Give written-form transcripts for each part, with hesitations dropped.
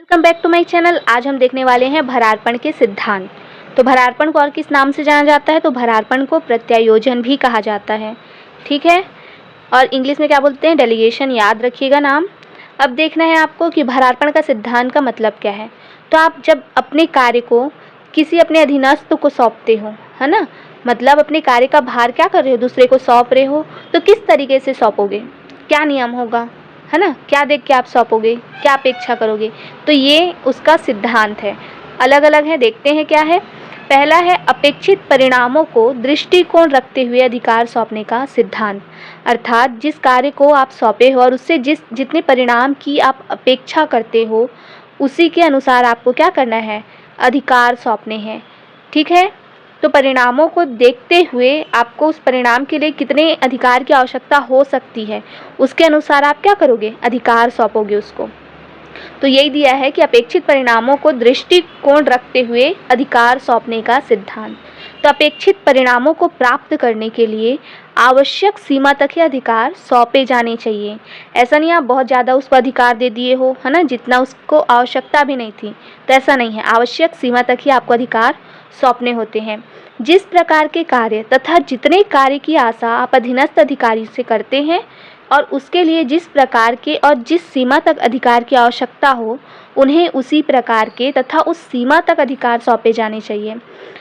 Welcome back to my channel. आज हम देखने वाले हैं भरारपण के सिद्धांत। तो भरारपण को और किस नाम से जाना जाता है? तो भरारपण को प्रत्यायोजन भी कहा जाता है, ठीक है। और इंग्लिश में क्या बोलते हैं? डेलीगेशन, याद रखिएगा नाम। अब देखना है आपको कि भरारपण का सिद्धांत का मतलब क्या है। तो आप जब अपने कार्य को किसी अपने अधीनस्थ को सौंपते हो, है ना, मतलब अपने कार्य का भार क्या कर रहे हो, दूसरे को सौंप रहे हो, तो किस तरीके से सौंपोगे, क्या नियम होगा, है ना, क्या देख के आप सौंपोगे, क्या अपेक्षा करोगे। तो ये उसका सिद्धांत है। अलग अलग है, देखते हैं क्या है। पहला है अपेक्षित परिणामों को दृष्टिकोण रखते हुए अधिकार सौंपने का सिद्धांत। अर्थात जिस कार्य को आप सौंपे हो और उससे जितने परिणाम की आप अपेक्षा करते हो, उसी के अनुसार आपको क्या करना है, अधिकार सौंपने हैं, ठीक है। तो परिणामों को देखते हुए आपको उस परिणाम के लिए कितने अधिकार की आवश्यकता हो सकती है, उसके अनुसार आप क्या करोगे, अधिकार सौंपोगे उसको। तो यही दिया है कि अपेक्षित परिणामों को दृष्टिकोण रखते हुए अधिकार सौंपने का सिद्धांत। तो अपेक्षित परिणामों को प्राप्त करने के लिए आवश्यक सीमा तक ही अधिकार सौंपे जाने चाहिए। ऐसा नहीं आप बहुत ज़्यादा उसको अधिकार दे दिए हो, है ना, जितना उसको आवश्यकता भी नहीं थी, तो ऐसा नहीं है। आवश्यक सीमा तक ही आपको अधिकार सौंपने होते हैं। जिस प्रकार के कार्य तथा जितने कार्य की आशा आप अधीनस्थ अधिकारी से करते हैं और उसके लिए जिस प्रकार के और जिस सीमा तक अधिकार की आवश्यकता हो, उन्हें उसी प्रकार के तथा उस सीमा तक अधिकार सौंपे जाने चाहिए।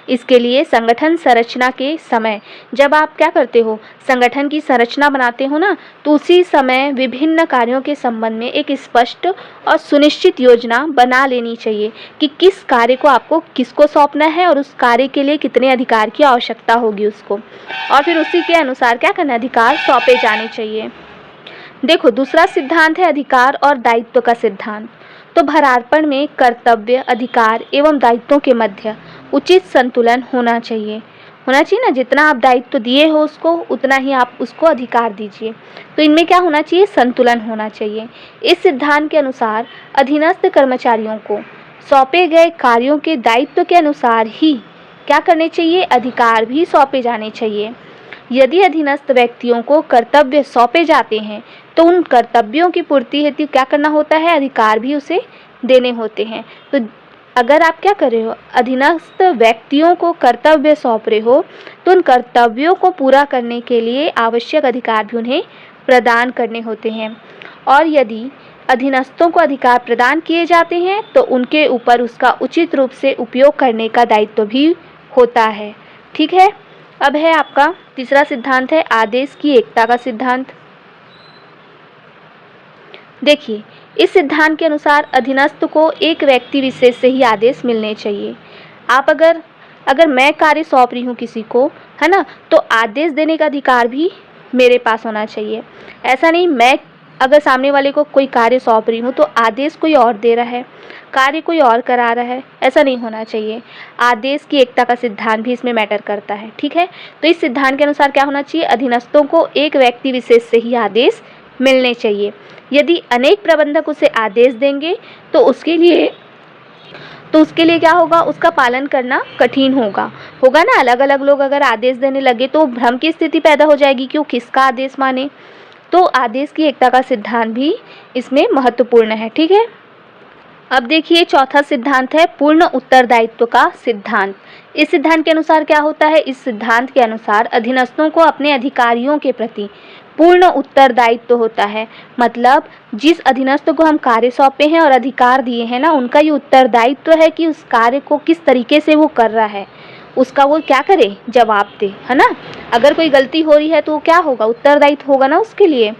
इसके लिए संगठन संरचना के समय जब आप क्या करते हो, संगठन की संरचना बनाते हो ना, तो उसी समय विभिन्न कार्यों के संबंध में एक स्पष्ट और सुनिश्चित योजना बना लेनी चाहिए कि किस कार्य को आपको किसको सौंपना है और उस कार्य के लिए कितने अधिकार की आवश्यकता होगी उसको, और फिर उसी के अनुसार क्या करना, अधिकार सौंपे जाने चाहिए। देखो, दूसरा सिद्धांत है अधिकार और दायित्व का सिद्धांत। तो भरारपण में कर्तव्य, अधिकार एवं दायित्वों के मध्य उचित संतुलन होना चाहिए ना। जितना आप दायित्व दिए हो उसको, उतना ही आप उसको अधिकार दीजिए। तो इनमें क्या होना चाहिए, संतुलन होना चाहिए। इस सिद्धांत के अनुसार अधीनस्थ कर्मचारियों को सौंपे गए कार्यों के दायित्व के अनुसार ही क्या करने चाहिए, अधिकार भी सौंपे जाने चाहिए। यदि अधीनस्थ व्यक्तियों को कर्तव्य सौंपे जाते हैं तो उन कर्तव्यों की पूर्ति हेतु क्या करना होता है, अधिकार भी उसे देने होते हैं। तो अगर आप क्या कर रहे हो, अधीनस्थ व्यक्तियों को कर्तव्य सौंप रहे हो, तो उन कर्तव्यों को पूरा करने के लिए आवश्यक अधिकार भी उन्हें प्रदान करने होते हैं। और यदि अधीनस्थों को अधिकार प्रदान किए जाते हैं तो उनके ऊपर उसका उचित रूप से उपयोग करने का दायित्व भी होता है, ठीक है। अब है आपका तीसरा सिद्धांत है आदेश की एकता का सिद्धांत। देखिए, इस सिद्धांत के अनुसार अधीनस्थ को एक व्यक्ति विशेष से ही आदेश मिलने चाहिए। आप अगर मैं कार्य सौंप रही हूँ किसी को, है ना, तो आदेश देने का अधिकार भी मेरे पास होना चाहिए। ऐसा नहीं मैं अगर सामने वाले को कोई कार्य सौंप रही हूँ तो आदेश कोई और दे रहा है, कार्य कोई और करा रहा है, ऐसा नहीं होना चाहिए। आदेश की एकता का सिद्धांत भी इसमें मैटर करता है, ठीक है। तो इस सिद्धांत के अनुसार क्या होना चाहिए, अधीनस्थों को एक व्यक्ति विशेष से ही आदेश मिलने चाहिए। यदि अनेक प्रबंधक उसे आदेश देंगे तो उसके लिए क्या होगा, उसका पालन करना कठिन होगा ना। अलग अलग लोग अगर आदेश देने लगे तो भ्रम की स्थिति पैदा हो जाएगी कि वो किसका आदेश माने। तो आदेश की एकता का सिद्धांत भी इसमें महत्वपूर्ण है, ठीक है। अब देखिए, चौथा सिद्धांत है पूर्ण उत्तरदायित्व का सिद्धांत। इस सिद्धांत के अनुसार क्या होता है, इस सिद्धांत के अनुसार अधीनस्थों को अपने अधिकारियों के प्रति पूर्ण उत्तरदायित्व होता है। मतलब जिस अधीनस्थ को हम कार्य सौंपे हैं और अधिकार दिए हैं ना, उनका ये उत्तरदायित्व है कि उस कार्य को किस तरीके से वो कर रहा है, उसका वो क्या करे, जवाब दे, है ना। अगर कोई गलती हो रही है तो क्या होगा, उत्तरदायित्व होगा ना उसके लिए।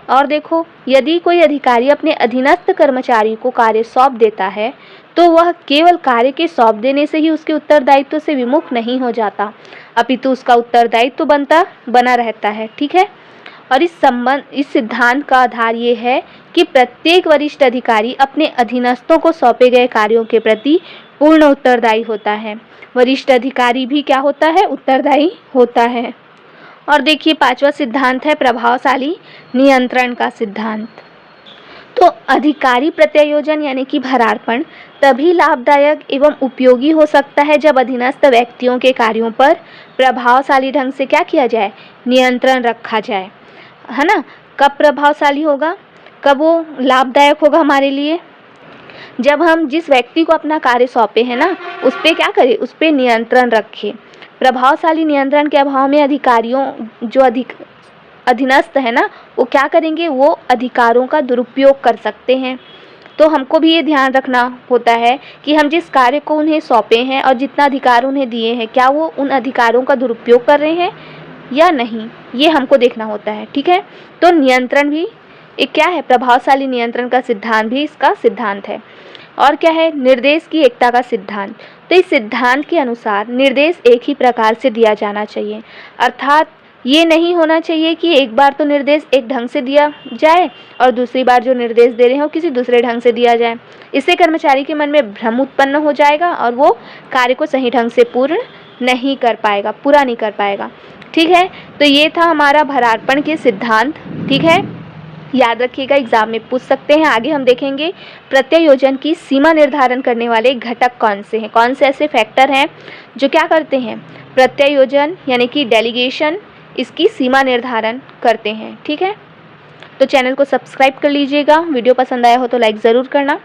और देखो, यदि कोई अधिकारी अपने अधीनस्थ कर्मचारी को कार्य सौंप देता है तो वह केवल कार्य के सौंप देने से ही उसके उत्तरदायित्व से विमुख नहीं हो जाता, अपितु उसका उत्तरदायित्व बना रहता है, ठीक है। और इस सिद्धांत का आधार ये है कि प्रत्येक वरिष्ठ अधिकारी अपने अधीनस्थों को सौंपे गए कार्यों के प्रति पूर्ण उत्तरदायी होता है। वरिष्ठ अधिकारी भी क्या होता है, उत्तरदायी होता है। और देखिए, पांचवा सिद्धांत है प्रभावशाली नियंत्रण का सिद्धांत। तो अधिकारी प्रत्यायोजन यानी कि भरारपण तभी लाभदायक एवं उपयोगी हो सकता है जब अधीनस्थ व्यक्तियों के कार्यों पर प्रभावशाली ढंग से क्या किया जाए, नियंत्रण रखा जाए, है ना। कब प्रभावशाली होगा, कब वो लाभदायक होगा हमारे लिए, जब हम जिस व्यक्ति को अपना कार्य सौंपे है ना, उस पर क्या करें, उस पर नियंत्रण रखें। प्रभावशाली नियंत्रण के अभाव में अधिकारियों जो अधीनस्थ है ना, वो क्या करेंगे, वो अधिकारों का दुरुपयोग कर सकते हैं। तो हमको भी ये ध्यान रखना होता है कि हम जिस कार्य को उन्हें सौंपे हैं और जितना अधिकार उन्हें दिए हैं, क्या वो उन अधिकारों का दुरुपयोग कर रहे हैं या नहीं, ये हमको देखना होता है। ठीक है, तो नियंत्रण भी एक क्या है, प्रभावशाली नियंत्रण का सिद्धांत भी इसका सिद्धांत है। और क्या है, निर्देश की एकता का सिद्धांत। तो इस सिद्धांत के अनुसार निर्देश एक ही प्रकार से दिया जाना चाहिए, अर्थात ये नहीं होना चाहिए कि एक बार तो निर्देश एक ढंग से दिया जाए और दूसरी बार जो निर्देश दे रहे हो किसी दूसरे ढंग से दिया जाए। इससे कर्मचारी के मन में भ्रम उत्पन्न हो जाएगा और वो कार्य को सही ढंग से पूरा नहीं कर पाएगा। ठीक है, तो ये था हमारा भरारपण के सिद्धांत। ठीक है, याद रखिएगा, एग्जाम में पूछ सकते हैं। आगे हम देखेंगे प्रत्यायोजन की सीमा निर्धारण करने वाले घटक कौन से हैं, कौन से ऐसे फैक्टर हैं जो क्या करते हैं, प्रत्यायोजन यानी कि डेलीगेशन, इसकी सीमा निर्धारण करते हैं। ठीक है, तो चैनल को सब्सक्राइब कर लीजिएगा। वीडियो पसंद आया हो तो लाइक ज़रूर करना।